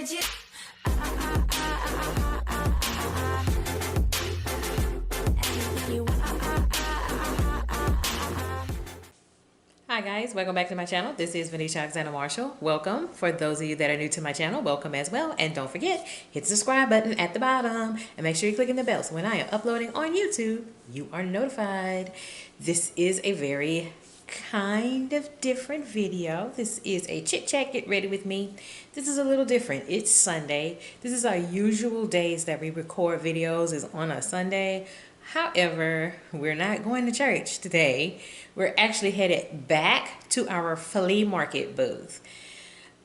Hi guys, welcome back to my channel. This is Venetia Alexander Marshall. Welcome. For those of you that are new to my channel, welcome as well. And don't forget, hit the subscribe button at the bottom and make sure you're clicking the bell so when I am uploading on YouTube, you are notified. This is a very kind of different video. This is a chit chat, get ready with me. This is a little different. It's Sunday. This is our usual days that we record videos is on a Sunday. However, we're not going to church today. We're actually headed back to our flea market booth.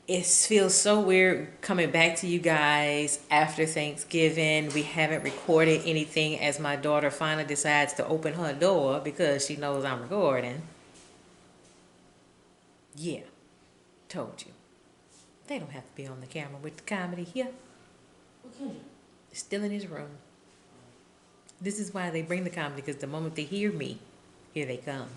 It feels so weird coming back to you guys after Thanksgiving. We haven't recorded anything as my daughter finally decides to open her door because she knows I'm recording. Yeah, told you. They don't have to be on the camera with the comedy here. Okay. Still in his room. This is why they bring the comedy, because the moment they hear me, here they come.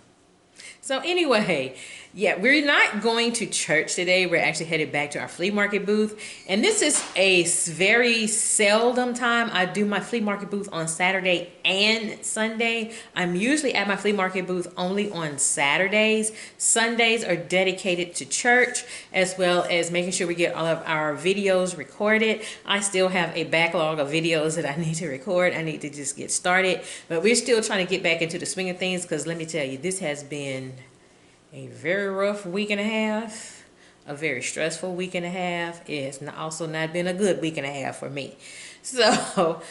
So anyway, yeah, we're not going to church today. We're actually headed back to our flea market booth. And this is a very seldom time I do my flea market booth on Saturday and Sunday. I'm usually at my flea market booth only on Saturdays. Sundays are dedicated to church, as well as making sure we get all of our videos recorded. I still have a backlog of videos that I need to record. I need to just get started. But we're still trying to get back into the swing of things, because let me tell you, this has been a very rough week and a half, a very stressful week and a half. It's also not been a good week and a half for me. So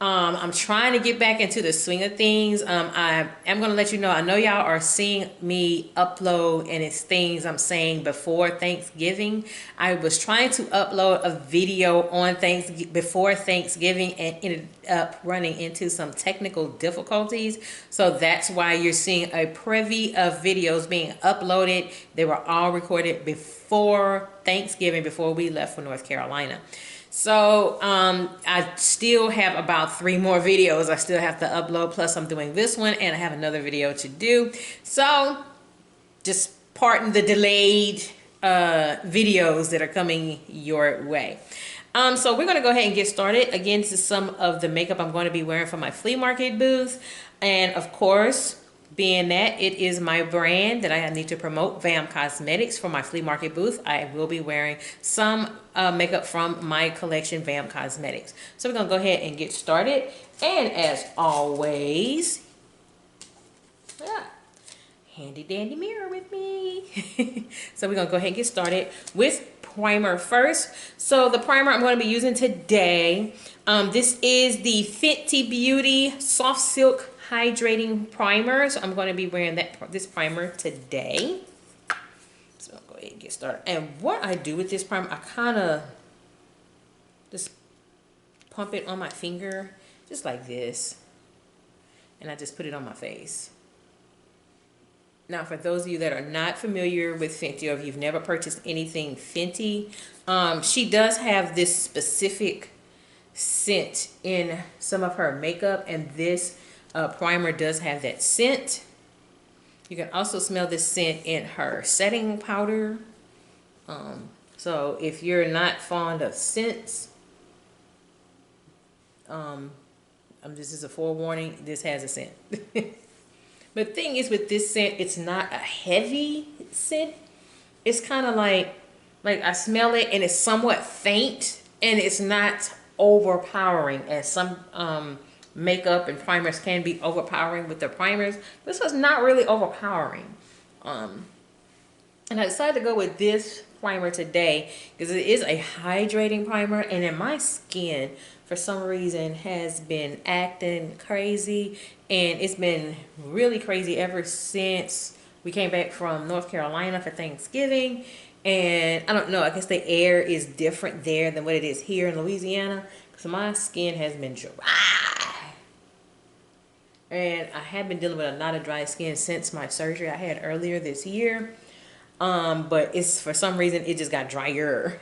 I'm trying to get back into the swing of things. I am going to let you know, I know y'all are seeing me upload, and it's things I'm saying before Thanksgiving. I was trying to upload a video on before Thanksgiving and ended up running into some technical difficulties. So that's why you're seeing a preview of videos being uploaded. They were all recorded before Thanksgiving, before we left for North Carolina. So I still have about 3 more videos I still have to upload, plus I'm doing this one and I have another video to do. So just pardon the delayed videos that are coming your way. So we're going to go ahead and get started. Again, this is some of the makeup I'm going to be wearing for my flea market booth. And of course, being that it is my brand that I need to promote, V.A.M Cosmetics, for my flea market booth, I will be wearing some makeup from my collection, V.A.M Cosmetics. So we're going to go ahead and get started. And as always, handy dandy mirror with me. So we're going to go ahead and get started with primer first. So the primer I'm going to be using today, this is the Fenty Beauty Soft Silk Hydrating Primer. So I'm going to be wearing this primer today. So I'll go ahead and get started. And what I do with this primer, I kind of just pump it on my finger, just like this. And I just put it on my face. Now, for those of you that are not familiar with Fenty, or if you've never purchased anything Fenty, she does have this specific scent in some of her makeup, and this primer does have that scent. You can also smell this scent in her setting powder. So if you're not fond of scents, this is a forewarning, this has a scent. But the thing is, with this scent, it's not a heavy scent. It's kind of like I smell it and it's somewhat faint, and it's not overpowering as some makeup and primers can be overpowering with their primers. This was not really overpowering. And I decided to go with this primer today because it is a hydrating primer, and in my skin, for some reason, has been acting crazy, and it's been really crazy ever since we came back from North Carolina for Thanksgiving. And I don't know, I guess the air is different there than what it is here in Louisiana, because my skin has been dry. And I have been dealing with a lot of dry skin since my surgery I had earlier this year. But it's, for some reason, it just got drier.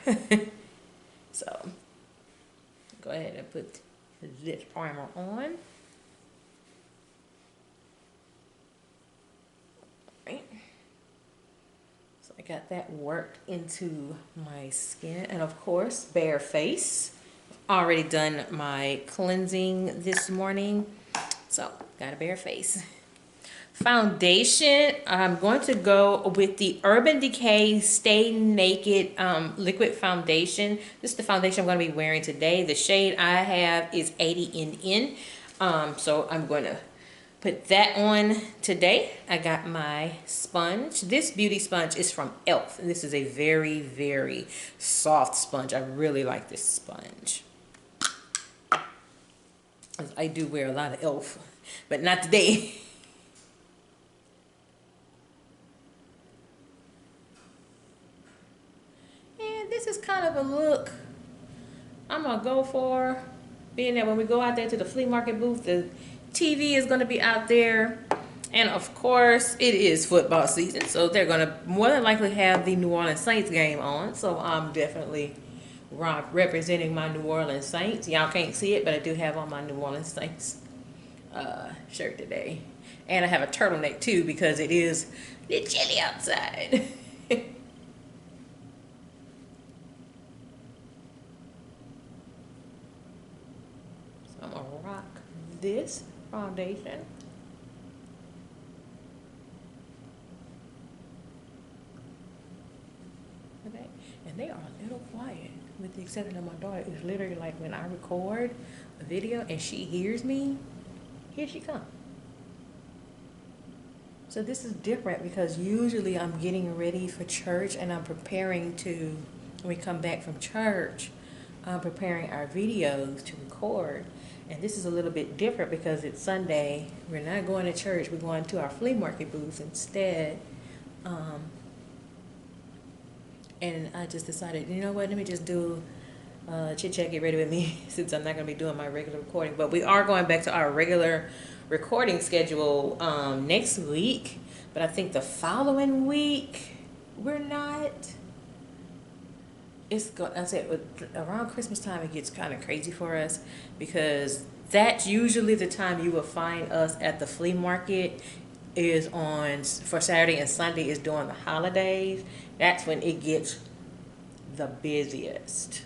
So go ahead and put this primer on. Right. So I got that worked into my skin. And of course, bare face. Already done my cleansing this morning. So, got a bare face. Foundation, I'm going to go with the Urban Decay Stay Naked liquid foundation. This is the foundation I'm going to be wearing today. The shade I have is 80NN. So I'm going to put that on today. I got my sponge. This beauty sponge is from E.L.F. And this is a very, very soft sponge. I really like this sponge. I do wear a lot of E.L.F., but not today. And this is kind of a look I'm going to go for. Being that when we go out there to the flea market booth, the TV is going to be out there. And of course, it is football season. So they're going to more than likely have the New Orleans Saints game on. So I'm definitely representing my New Orleans Saints. Y'all can't see it, but I do have on my New Orleans Saints shirt today. And I have a turtleneck too because it is a little chilly outside. I'm gonna rock this foundation. Okay, and they are a little quiet, with the exception of my daughter. It's literally like when I record a video and she hears me, here she comes. So this is different because usually I'm getting ready for church and I'm preparing to, when we come back from church, I'm preparing our videos to record. And this is a little bit different because it's Sunday. We're not going to church. We're going to our flea market booth instead. And I just decided, you know what, let me just do chit chat, get ready with me since I'm not going to be doing my regular recording. But we are going back to our regular recording schedule next week. But I think the following week, we're not. I said around Christmas time it gets kind of crazy for us because that's usually the time you will find us at the flea market is on for Saturday and Sunday is during the holidays. That's when it gets the busiest.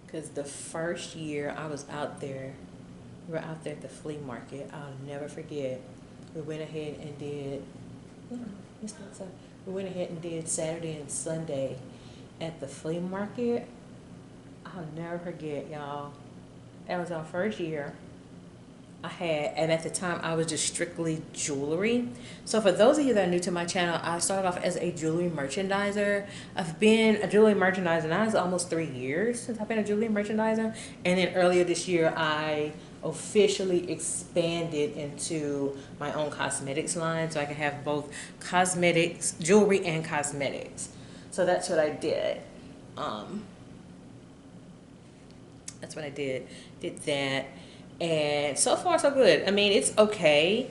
Because the first year I was out there, we were out there at the flea market. I'll never forget. We went ahead and did. We went ahead and did Saturday and Sunday at the flea market. I'll never forget, y'all. That was our first year. And at the time, I was just strictly jewelry. So for those of you that are new to my channel, I started off as a jewelry merchandiser. I've been a jewelry merchandiser now. It's almost 3 years since I've been a jewelry merchandiser. And then earlier this year, I officially expanded into my own cosmetics line so I can have both cosmetics, jewelry and cosmetics. So that's what I did. That's what I did. Did that. And so far so good. I mean, it's okay,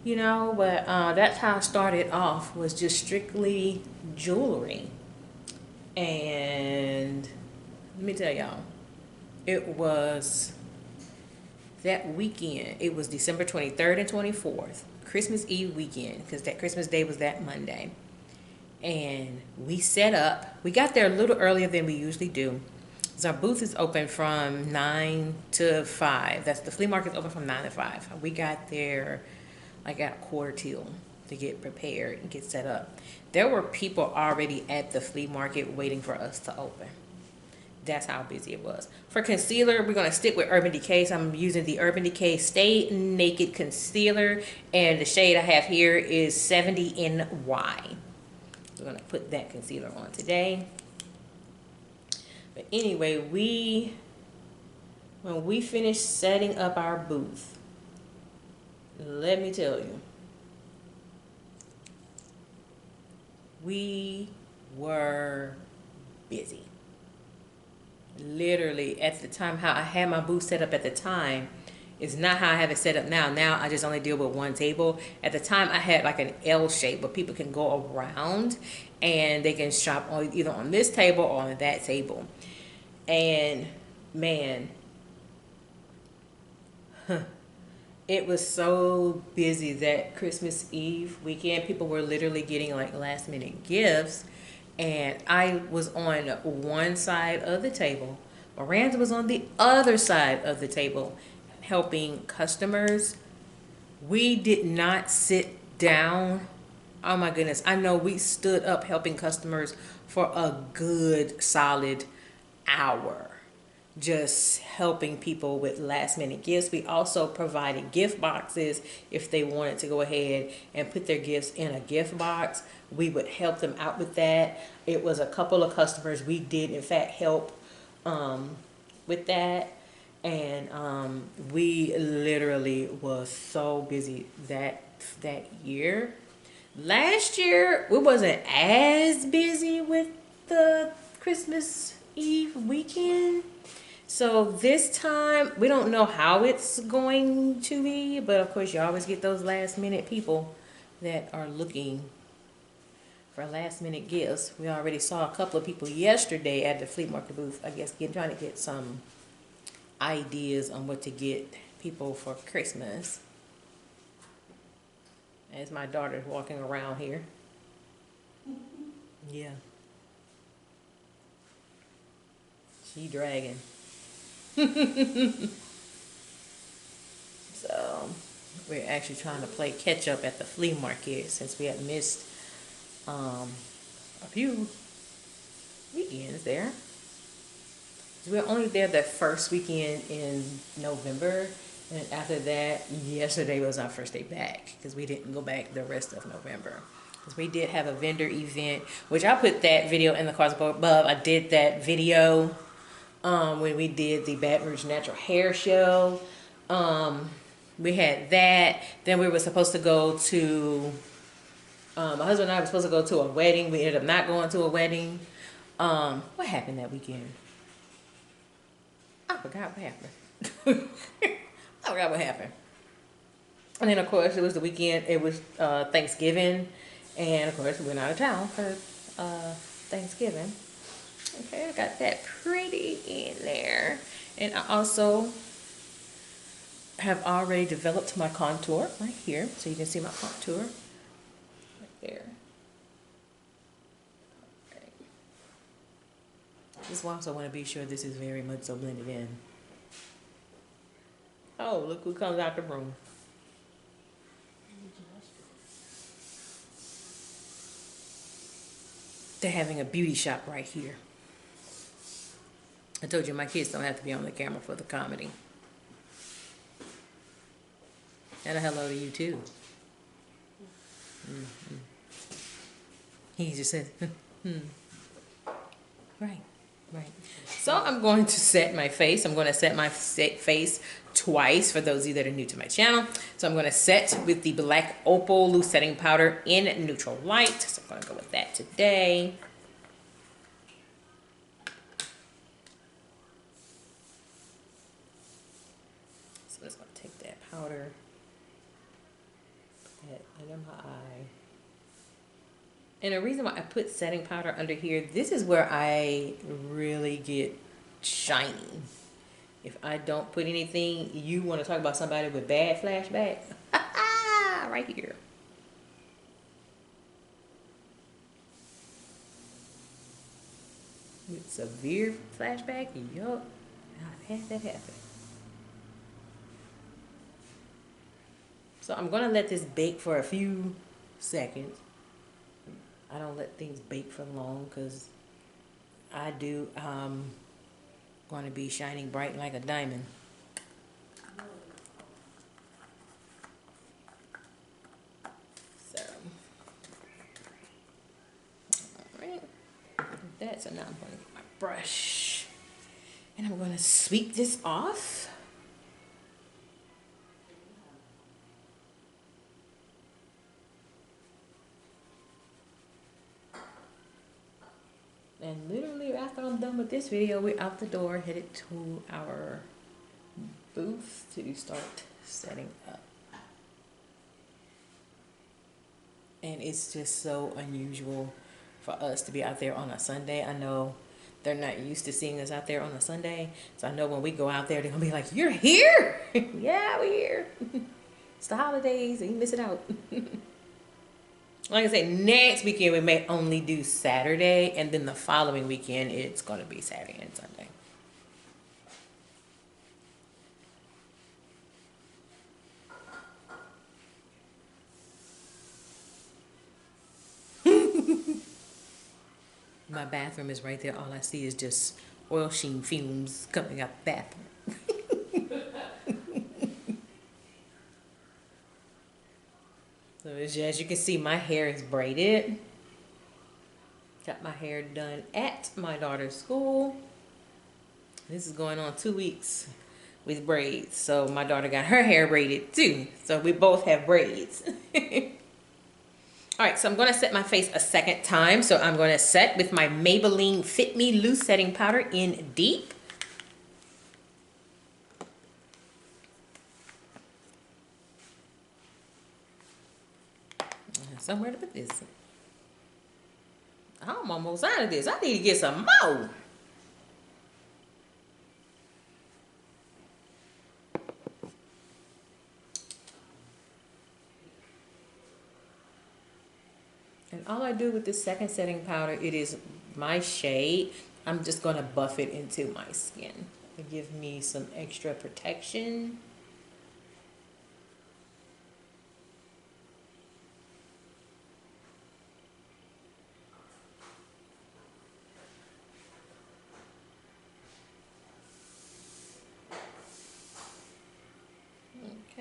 you know, but that's how I started off, was just strictly jewelry. And let me tell y'all, it was that weekend. It was December 23rd and 24th, Christmas Eve weekend, because that Christmas Day was that Monday. And we set up. We got there a little earlier than we usually do. So our booth is open from 9 to 5. That's the flea market's open from 9 to 5. We got there like at 1:45 to get prepared and get set up. There were people already at the flea market waiting for us to open. That's how busy it was. For concealer, we're going to stick with Urban Decay. So I'm using the Urban Decay Stay Naked Concealer. And the shade I have here is 70NY. We're going to put that concealer on today. But anyway, when we finished setting up our booth, let me tell you, we were busy. Literally, at the time, how I had my booth set up at the time is not how I have it set up now. Now I just only deal with one table. At the time, I had like an L shape, but people can go around and they can shop either on this table or on that table. And man, It was so busy that Christmas Eve weekend. People were literally getting like last minute gifts. And I was on one side of the table. Miranda was on the other side of the table helping customers. We did not sit down. Oh my goodness. I know we stood up helping customers for a good solid hour, just helping people with last minute gifts. We also provided gift boxes if they wanted to go ahead and put their gifts in a gift box. We would help them out with that. It was a couple of customers we did in fact help with that. And we literally was so busy that year. Last year we wasn't as busy with the Christmas Eve weekend. So this time we don't know how it's going to be, but of course you always get those last minute people that are looking for last minute gifts. We already saw a couple of people yesterday at the flea market booth, I guess, trying to get some ideas on what to get people for Christmas. As my daughter's walking around here. Yeah. She dragging. So we're actually trying to play catch up at the flea market since we had missed a few weekends there. We were only there the first weekend in November, and after that, yesterday was our first day back because we didn't go back the rest of November. Because we did have a vendor event, which I put that video in the cards above. I did that video when we did the Baton Rouge Natural Hair Show. We had that. Then we were supposed to go to, my husband and I were supposed to go to a wedding. We ended up not going to a wedding. What happened that weekend? I forgot what happened. I forgot what happened. And then, of course, it was the weekend. It was Thanksgiving. And, of course, we went out of town for Thanksgiving. Okay, I got that pretty in there. And I also have already developed my contour right here. So you can see my contour right there. Okay. Just also want to be sure this is very much so blended in. Oh, look who comes out the room. They're having a beauty shop right here. I told you my kids don't have to be on the camera for the comedy. And a hello to you too. Mm-hmm. He just said, Right. So I'm going to set my face. I'm going to set my face twice for those of you that are new to my channel. So I'm going to set with the black Opal loose setting powder in neutral light. So I'm going to go with that today. So I'm just going to take that powder, put that under my eye. And the reason why I put setting powder under here, this is where I really get shiny. If I don't put anything, you want to talk about somebody with bad flashback? Right here. With severe flashback, yup, I've had that happen. So I'm going to let this bake for a few seconds. I don't let things bake for long because I do going to be shining bright like a diamond. So, alright, that. So now I'm going to get my brush and I'm going to sweep this off. And literally after I'm done with this video, we're out the door, headed to our booth to start setting up. And it's just so unusual for us to be out there on a Sunday. I know they're not used to seeing us out there on a Sunday. So I know when we go out there, they're going to be like, "You're here?" Yeah, we're here. It's the holidays and you miss it out. Like I said, next weekend we may only do Saturday, and then the following weekend it's going to be Saturday and Sunday. My bathroom is right there. All I see is just oil sheen fumes coming out the bathroom. So as you can see, my hair is braided. Got my hair done at my daughter's school. This is going on 2 weeks with braids. So my daughter got her hair braided too. So we both have braids. All right, so I'm going to set my face a second time. So I'm going to set with my Maybelline Fit Me Loose Setting Powder in Deep. Somewhere to put this. I'm almost out of this. I need to get some more. And all I do with this second setting powder, it is my shade. I'm just going to buff it into my skin to give me some extra protection.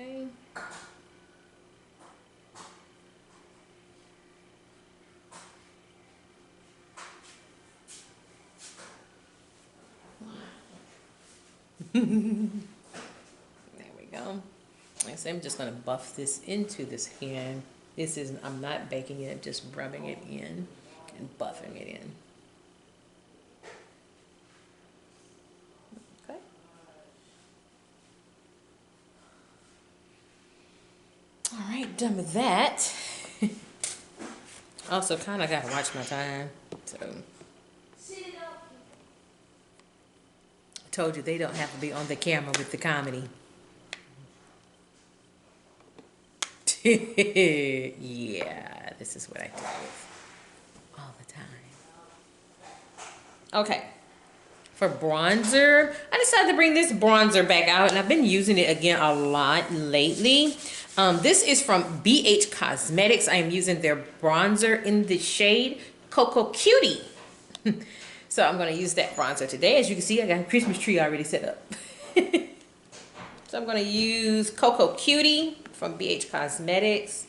Okay. There we go. Like I said, I'm just going to buff this into the skin. This is, I'm not baking it, I'm just rubbing it in and buffing it in. Okay. All right, done with that. Also, kind of got to watch my time. So, I told you they don't have to be on the camera with the comedy. Yeah, this is what I do all the time. Okay, for bronzer, I decided to bring this bronzer back out, and I've been using it again a lot lately. This is from BH Cosmetics. I am using their bronzer in the shade Coco Cutie. So I'm going to use that bronzer today. As you can see, I got a Christmas tree already set up. So I'm going to use Coco Cutie from BH Cosmetics.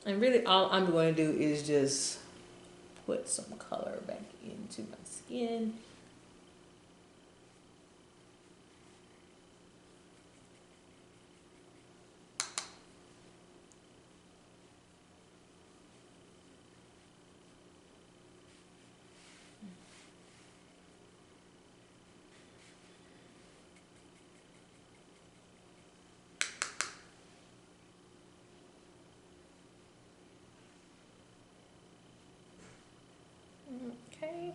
And really all I'm going to do is just put some color back into my skin. Okay.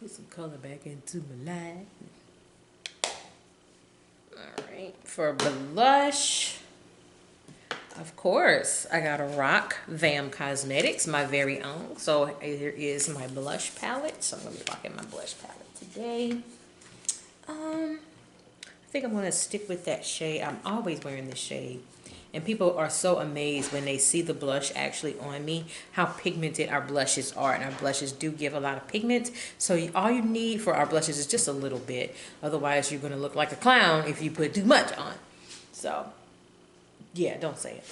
Put some color back into my light. Alright, for blush, of course, I gotta rock V.A.M Cosmetics, my very own. So here is my blush palette. So I'm gonna be rocking my blush palette today. I think I'm gonna stick with that shade. I'm always wearing this shade. And people are so amazed when they see the blush actually on me, how pigmented our blushes are. And our blushes do give a lot of pigment. So all you need for our blushes is just a little bit. Otherwise, you're going to look like a clown if you put too much on. So, yeah, don't say it.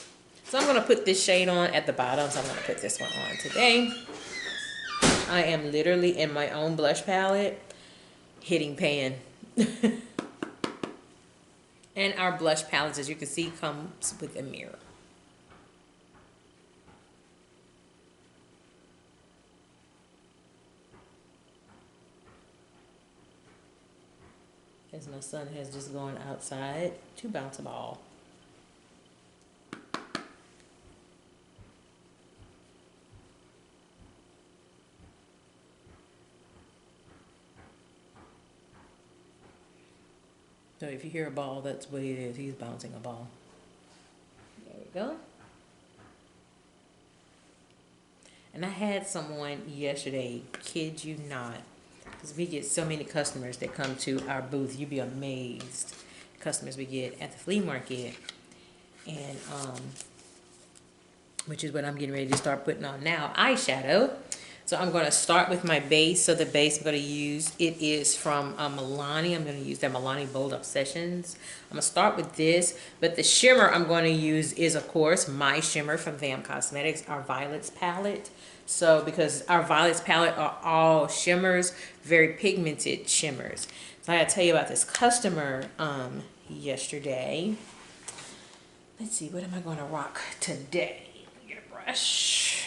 So I'm going to put this shade on at the bottom. So I'm going to put this one on today. I am literally in my own blush palette, hitting pan. And our blush palettes, as you can see, comes with a mirror. As my son has just gone outside to bounce a ball. So if you hear a ball, that's what it is. He's bouncing a ball. There we go. And I had someone yesterday, kid you not, because we get so many customers that come to our booth. You'd be amazed. Customers we get at the flea market. And, which is what I'm getting ready to start putting on now, eyeshadow. So I'm going to start with my base. So the base I'm going to use, it is from Milani. I'm going to use their Milani Bold Obsessions. I'm going to start with this. But the shimmer I'm going to use is, of course, my shimmer from V.A.M Cosmetics, our Violets palette. So because our Violets palette are all shimmers, very pigmented shimmers. So I got to tell you about this customer yesterday. Let's see, what am I going to rock today? Get a brush.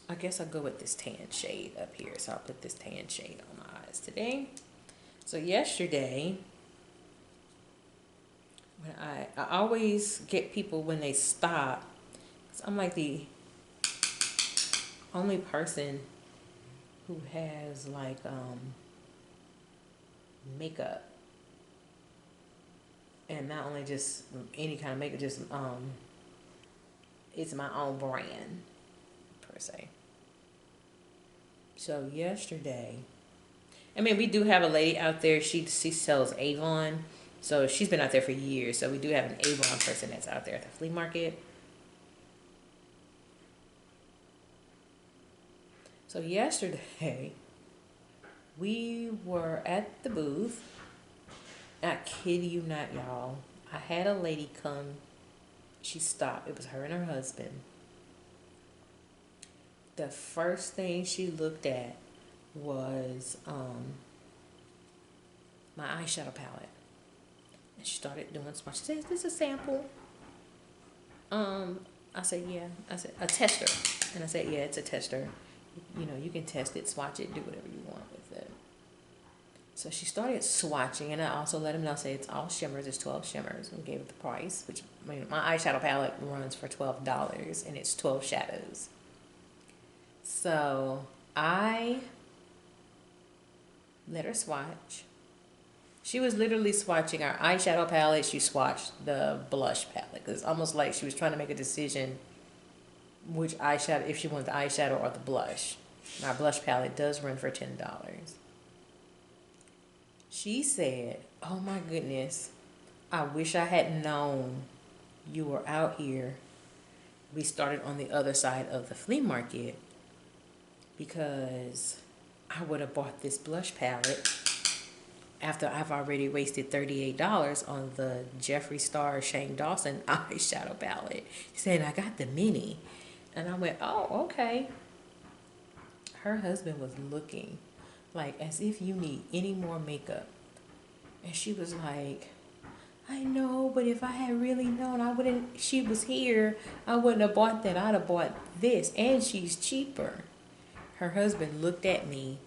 I guess I'll go with this tan shade up here. So I'll put this tan shade on my eyes today. So yesterday, when I always get people when they stop, 'cause I'm like the only person who has like makeup, and not only just any kind of makeup, just it's my own brand per se. So yesterday, I mean, we do have a lady out there, she sells Avon, so she's been out there for years. So we do have an Avon person that's out there at the flea market. So yesterday, we were at the booth. I kid you not, y'all. I had a lady come. She stopped. It was her and her husband. The first thing she looked at was my eyeshadow palette. And she started doing swatches. She said, "Is this a sample?" I said, "Yeah." I said, "A tester." And I said, "Yeah, it's a tester. You know, you can test it, swatch it, do whatever you want with it." So she started swatching, and I also let him know, say it's all shimmers, it's 12 shimmers, and gave it the price, which, I mean, my eyeshadow palette runs for $12, and it's 12 shadows. So I let her swatch. She was literally swatching our eyeshadow palette. She swatched the blush palette. It's almost like she was trying to make a decision which eyeshadow, if she wanted the eyeshadow or the blush. My blush palette does run for $10. She said, "Oh my goodness, I wish I had known you were out here. We started on the other side of the flea market, because I would have bought this blush palette after I've already wasted $38 on the Jeffree Star Shane Dawson eyeshadow palette." She said, "I got the mini." And I went, "Oh, okay." Her husband was looking like as if you need any more makeup. And she was like, "I know, but if I had really known, I wouldn't, she was here, I wouldn't have bought that. I'd have bought this, and she's cheaper." Her husband looked at me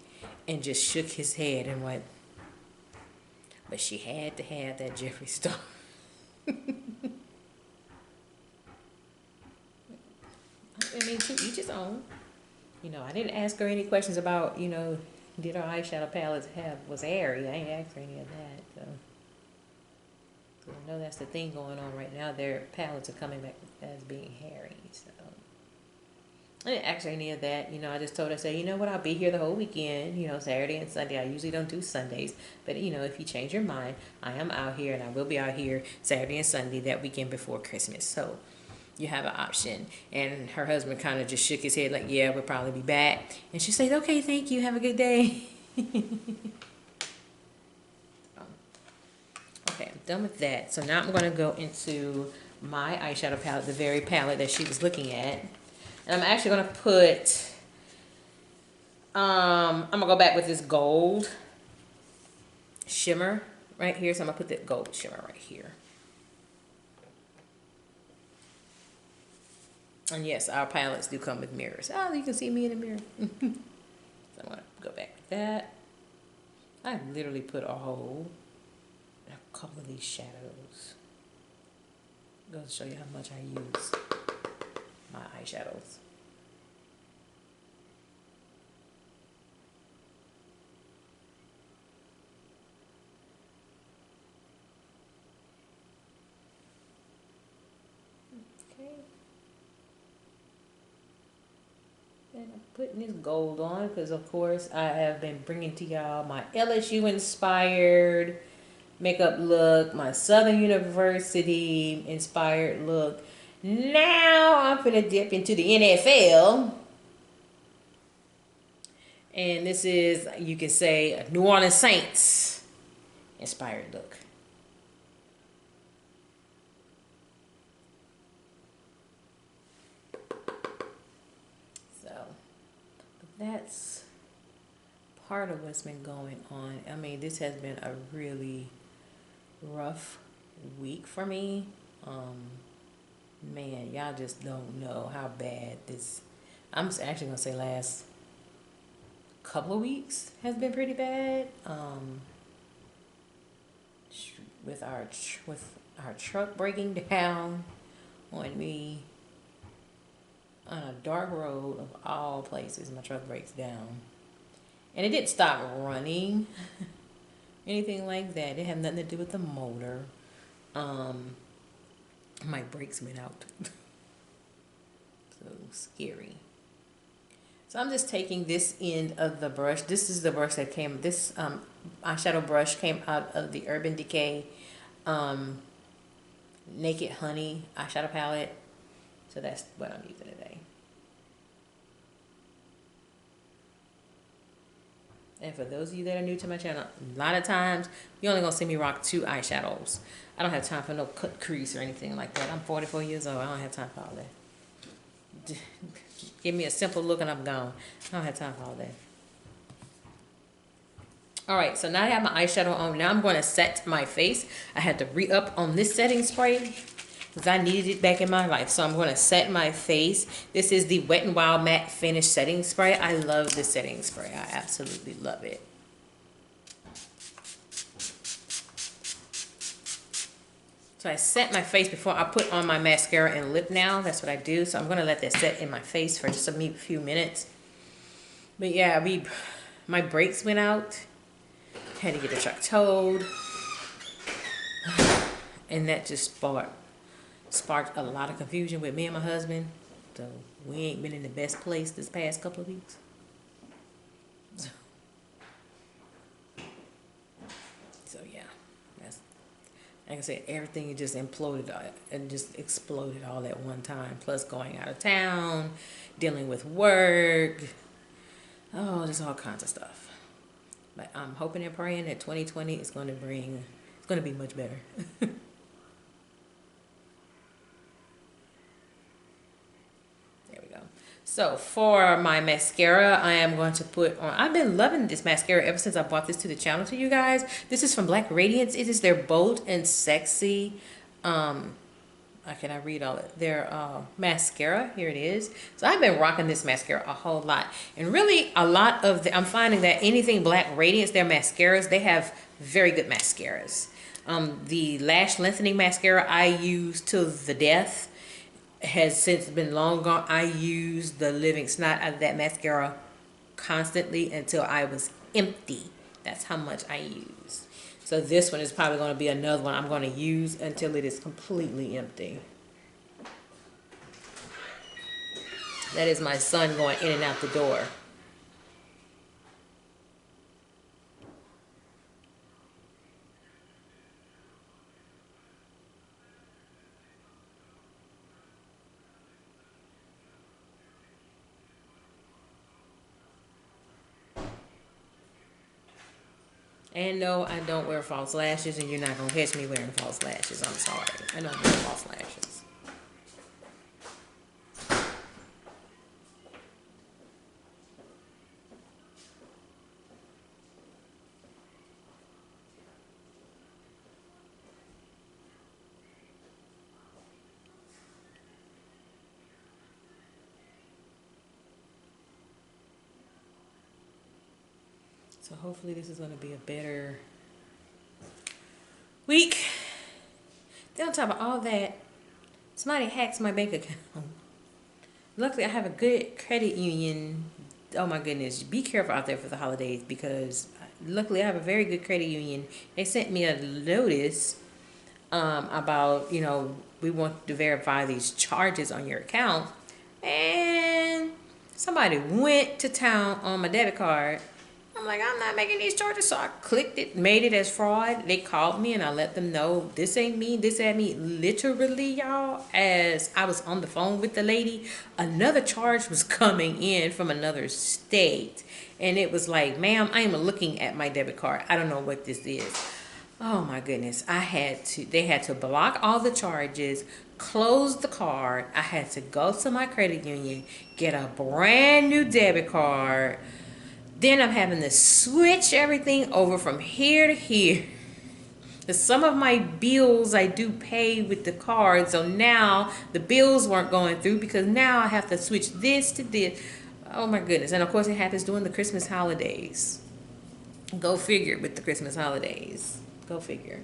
and just shook his head and went, "But she had to have that Jeffree Star." I mean, to each his own. You know, I didn't ask her any questions about, you know, did her eyeshadow palettes was hairy. I ain't asked her any of that. So I know that's the thing going on right now. Their palettes are coming back as being hairy. So I didn't ask her any of that. You know, I just told her, I said, "You know what, I'll be here the whole weekend, you know, Saturday and Sunday. I usually don't do Sundays. But, you know, if you change your mind, I am out here, and I will be out here Saturday and Sunday that weekend before Christmas. So you have an option." And her husband kind of just shook his head like, "Yeah, we'll probably be back." And she said, "Okay, thank you. Have a good day." Okay, I'm done with that. So now I'm going to go into my eyeshadow palette, the very palette that she was looking at. And I'm actually going to put, I'm going to go back with this gold shimmer right here. So I'm going to put that gold shimmer right here. And yes, our palettes do come with mirrors. Oh, you can see me in the mirror. So I'm going to go back with that. I literally put a couple of these shadows. Goes to show you how much I use my eyeshadows. And I'm putting this gold on because, of course, I have been bringing to y'all my LSU inspired makeup look, my Southern University inspired look. Now I'm gonna dip into the NFL. And this is, you can say, a New Orleans Saints inspired look. So, that's part of what's been going on. I mean, this has been a really rough week for me. Man, y'all just don't know how bad this, I'm actually gonna say last couple of weeks has been pretty bad. With our truck breaking down on me on a dark road of all places. My truck breaks down, and it didn't stop running, anything like that. It had nothing to do with the motor. My brakes went out. So scary. So I'm just taking this end of the brush. This is the brush that came, this eyeshadow brush came out of the Urban Decay Naked Honey eyeshadow palette. So that's what I'm using today. And for those of you that are new to my channel, a lot of times you're only gonna see me rock 2 eyeshadows. I don't have time for no cut crease or anything like that. I'm 44 years old. I don't have time for all that. Give me a simple look and I'm gone. I don't have time for all that. Alright, so now I have my eyeshadow on. Now I'm going to set my face. I had to re-up on this setting spray because I needed it back in my life. So I'm going to set my face. This is the Wet n Wild Matte Finish Setting Spray. I love this setting spray. I absolutely love it. So I set my face before I put on my mascara and lip now. That's what I do. So I'm going to let that set in my face for just a few minutes. But yeah, my brakes went out. Had to get the truck towed. And that just sparked a lot of confusion with me and my husband. So we ain't been in the best place this past couple of weeks. So yeah. Like I said, everything just imploded and just exploded all at one time. Plus going out of town, dealing with work. Oh, just all kinds of stuff. But I'm hoping and praying that 2020 is going to be much better. So for my mascara, I am going to put on, I've been loving this mascara ever since I brought this to the channel to you guys. This is from Black Radiance. It is their Bold and Sexy, I read all it? Their mascara, here it is. So I've been rocking this mascara a whole lot. And really a lot of I'm finding that anything Black Radiance, their mascaras, they have very good mascaras. The lash lengthening mascara I use to the death has since been long gone. I used the living snot out of that mascara constantly until I was empty. That's how much I use. So this one is probably going to be another one I'm going to use until it is completely empty. That is my son going in and out the door. And no, I don't wear false lashes, and you're not going to catch me wearing false lashes. I'm sorry. I don't wear false lashes. So hopefully this is going to be a better week. Then on top of all that, somebody hacks my bank account. Luckily, I have a good credit union. Oh my goodness, be careful out there for the holidays because luckily I have a very good credit union. They sent me a notice about, you know, we want to verify these charges on your account. And Somebody went to town on my debit card. I'm like, I'm not making these charges. So I clicked it, made it as fraud. They called me and I let them know this ain't me, this ain't me. Literally, y'all, as I was on the phone with the lady, another charge was coming in from another state. And it was like, ma'am, I am looking at my debit card. I don't know what this is. Oh my goodness. They had to block all the charges, close the card. I had to go to my credit union, get a brand new debit card. Then I'm having to switch everything over from here to here. Some of my bills I do pay with the card, so now the bills weren't going through because now I have to switch this to this. Oh my goodness. And of course it happens during the Christmas holidays. Go figure with the Christmas holidays. Go figure.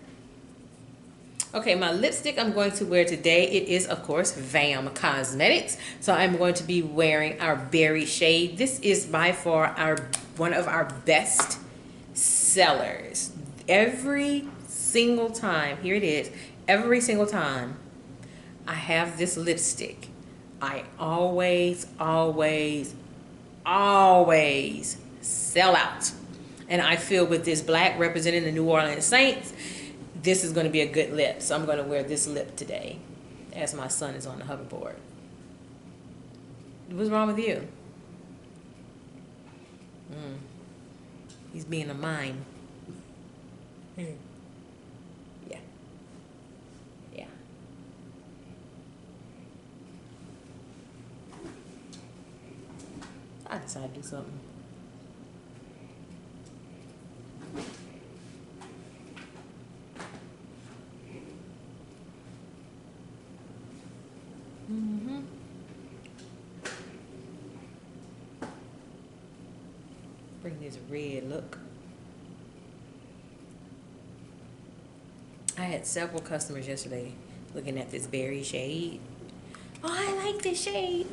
Okay, my lipstick I'm going to wear today, it is, of course, V.A.M Cosmetics. So I'm going to be wearing our berry shade. This is by far one of our best sellers. Every single time, here it is, every single time I have this lipstick, I always, always, always sell out. And I feel with this black representing the New Orleans Saints, this is going to be a good lip. So I'm going to wear this lip today as my son is on the hoverboard. What's wrong with you? He's being a mime. Yeah. Yeah. I decided to do something. Bring this red look. I had several customers yesterday looking at this berry shade. Oh, I like this shade.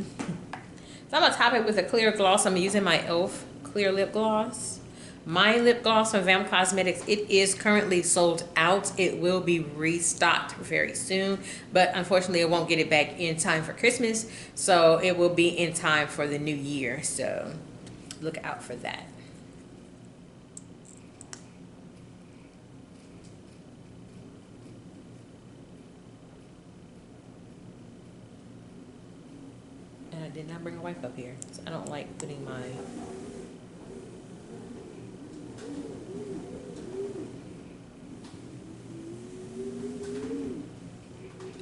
So I'm gonna top it with a clear gloss. I'm using my E.L.F. clear lip gloss. My lip gloss from V.A.M Cosmetics, it is currently sold out. It will be restocked very soon, but unfortunately I won't get it back in time for Christmas, so it will be in time for the new year, so look out for that. And I did not bring a wipe up here, so I don't like putting my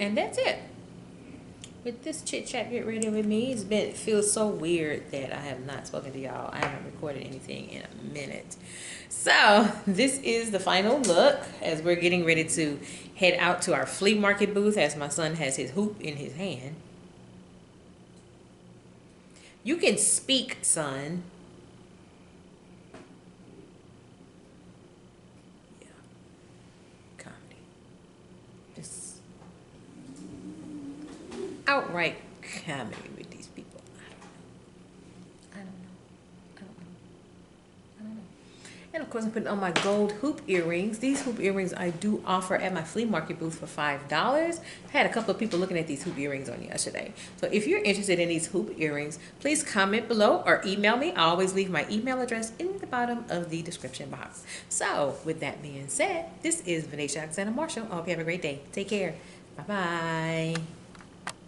and that's it. With this chit chat get ready with me, it feels so weird that I have not spoken to y'all. I haven't recorded anything in a minute. So this is the final look as we're getting ready to head out to our flea market booth as my son has his hoop in his hand. You can speak, son. Yeah. Comedy. Just outright comedy with these people. I don't know. And of course I'm putting on my gold hoop earrings. These hoop earrings I do offer at my flea market booth for $5. I had a couple of people looking at these hoop earrings on yesterday. So if you're interested in these hoop earrings, please comment below or email me. I always leave my email address in the bottom of the description box. So with that being said, this is Vanessa Alexander Marshall. I hope you have a great day. Take care. Bye-bye.